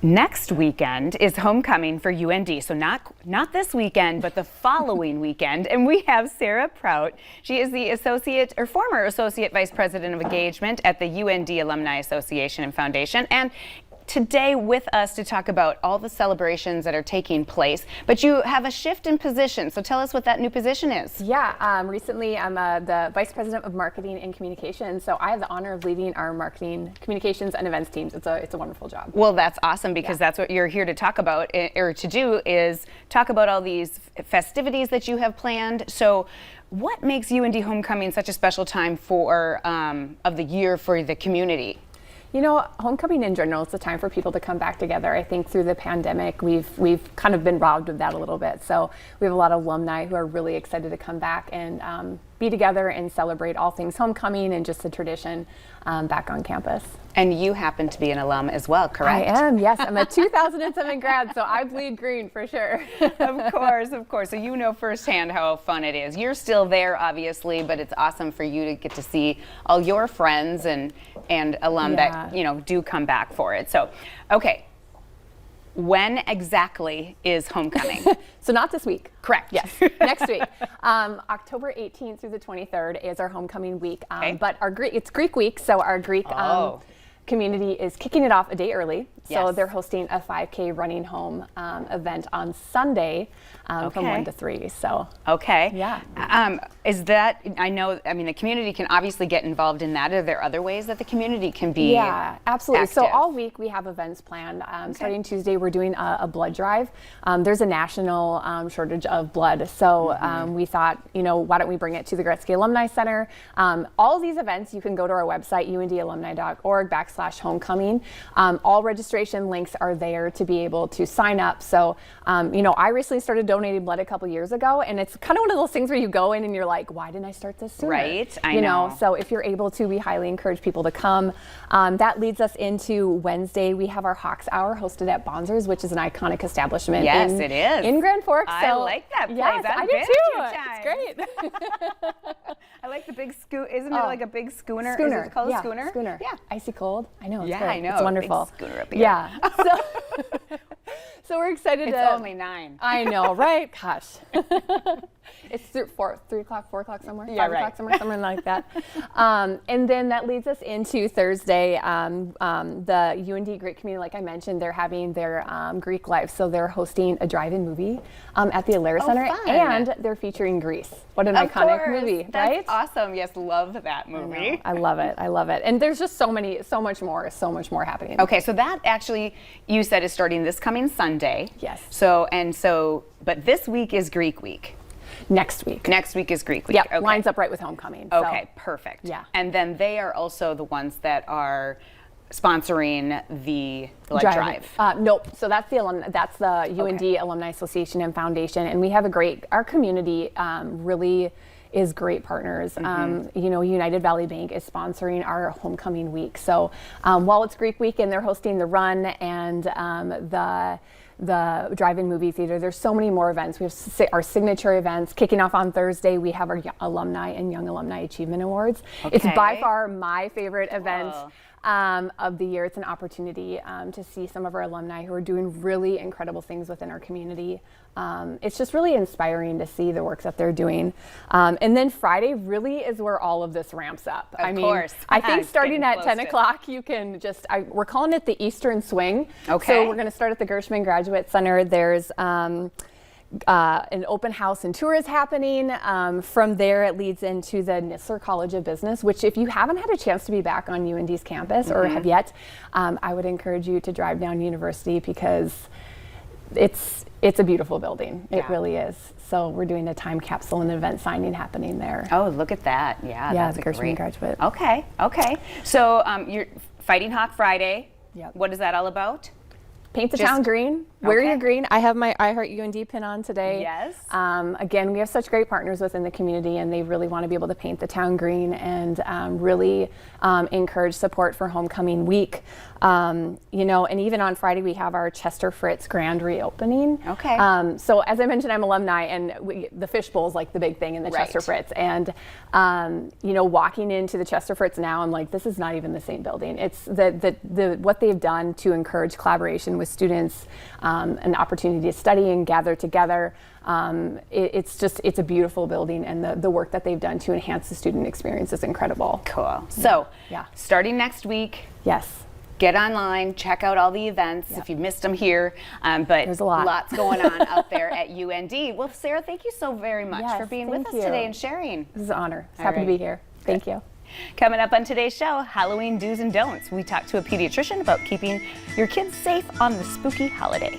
Next weekend is homecoming for UND, so not this weekend, but the following weekend. And we have Sarah Prout. She is the former associate vice president of engagement at the UND Alumni Association and Foundation, and today with us to talk about all the celebrations that are taking place. But you have a shift in position, so tell us what that new position is. Yeah, recently I'm the Vice President of Marketing and Communications, so I have the honor of leading our marketing, communications, and events teams. It's a wonderful job. Well, that's awesome, because that's what you're here to talk about, or to do, is talk about all these festivities that you have planned. So what makes UND Homecoming such a special time of the year for the community? You know, homecoming in general, it's a time for people to come back together. I think through the pandemic, we've kind of been robbed of that a little bit. So we have a lot of alumni who are really excited to come back and be together and celebrate all things homecoming and just the tradition back on campus. And you happen to be an alum as well, correct? I am, yes. I'm a 2007 grad, so I bleed green for sure. Of course, of course. So you know firsthand how fun it is. You're still there, obviously, but it's awesome for you to get to see all your friends and alum that, you know, do come back for it. So, okay. When exactly is homecoming? So not this week. Correct. Yes, next week. October 18th through the 23rd is our homecoming week. But it's Greek week, so our Greek community is kicking it off a day early. So they're hosting a 5K running home event on Sunday from 1 to 3. So is that, I mean, the community can obviously get involved in that. Are there other ways that the community can be absolutely active? So all week we have events planned. Starting Tuesday, we're doing a blood drive. There's a national shortage of blood, so we thought, you know, why don't we bring it to the Gretzky Alumni Center? All of these events, you can go to our website, undalumni.org/homecoming. All registration links are there to be able to sign up. So, you know, I recently started donating blood a couple years ago, and it's kind of one of those things where you go in and you're like, why didn't I start this sooner? Right, I know. So if you're able to, we highly encourage people to come. That leads us into Wednesday. We have our Hawks Hour hosted at Bonzer's, which is an iconic establishment. Yes, it is. In Grand Forks. I like that place. Yes, I do too. It's great. I like the big schooner. Isn't it like a big schooner? Schooner. Is it called a schooner? Schooner. Yeah. Icy cold. I know. It's yeah, great. I know. It's wonderful. Big schooner up here. Yeah. So we're excited. It's only 9. I know, right? Gosh. It's 3 o'clock, 4 o'clock somewhere. Yeah, 5 o'clock somewhere, something like that. And then that leads us into Thursday. The UND Greek community, like I mentioned, they're having their Greek Life, so they're hosting a drive-in movie at the Alair Center, fun. And they're featuring Grease. What an iconic movie, right? That's awesome. Yes, love that movie. I love it. I love it. And there's just so much more happening. Okay, so that actually, you said, is starting this coming Sunday. Yes. But this week is Greek week. Next week. Next week is Greek week. Yeah, okay. Lines up right with homecoming. Okay, perfect. Yeah. And then they are also the ones that are sponsoring the blood drive. Nope. So that's the UND Alumni Association and Foundation, and we have our community really is great partners. You know, United Valley Bank is sponsoring our homecoming week. So while it's Greek week and they're hosting the run and the drive-in movie theater, there's so many more events. We have our signature events kicking off on Thursday. We have our alumni and young alumni achievement awards. It's by far my favorite event of the year. It's an opportunity to see some of our alumni who are doing really incredible things within our community. It's just really inspiring to see the work that they're doing. And then Friday really is where all of this ramps up. Of course. I think starting at 10 o'clock, you can just, we're calling it the Eastern Swing. Okay. So we're going to start at the Gershman Graduate Center. There's an open house and tour is happening. From there, it leads into the Nistler College of Business, which if you haven't had a chance to be back on UND's campus or have yet, I would encourage you to drive down University, because it's a beautiful building. It really is. So we're doing a time capsule and event signing happening there. Oh, look at that. Yeah, that's the Gershman Graduate. Okay. So you're Fighting Hawk Friday. Yep. What is that all about? Paint the town green. Wear your green. I have my I Heart UND pin on today. Yes. Again, we have such great partners within the community, and they really want to be able to paint the town green and really encourage support for homecoming week. You know, and even on Friday we have our Chester Fritz grand reopening. Okay. So as I mentioned, I'm alumni, and the fishbowl is like the big thing in the Chester Fritz. And you know, walking into the Chester Fritz now, I'm like, this is not even the same building. It's the what they've done to encourage collaboration with students an opportunity to study and gather together. It's a beautiful building, and the work that they've done to enhance the student experience is incredible. Cool. So, Yeah. starting next week, Yes. get online, check out all the events if you missed them here. But There's a lot. lots going on out there at UND. Well, Sarah, thank you so very much Yes, for being with thank us you. today and sharing. This is an honor. All Happy to right. be here. Thank you. Coming up on today's show, Halloween do's and don'ts. We talk to a pediatrician about keeping your kids safe on the spooky holiday.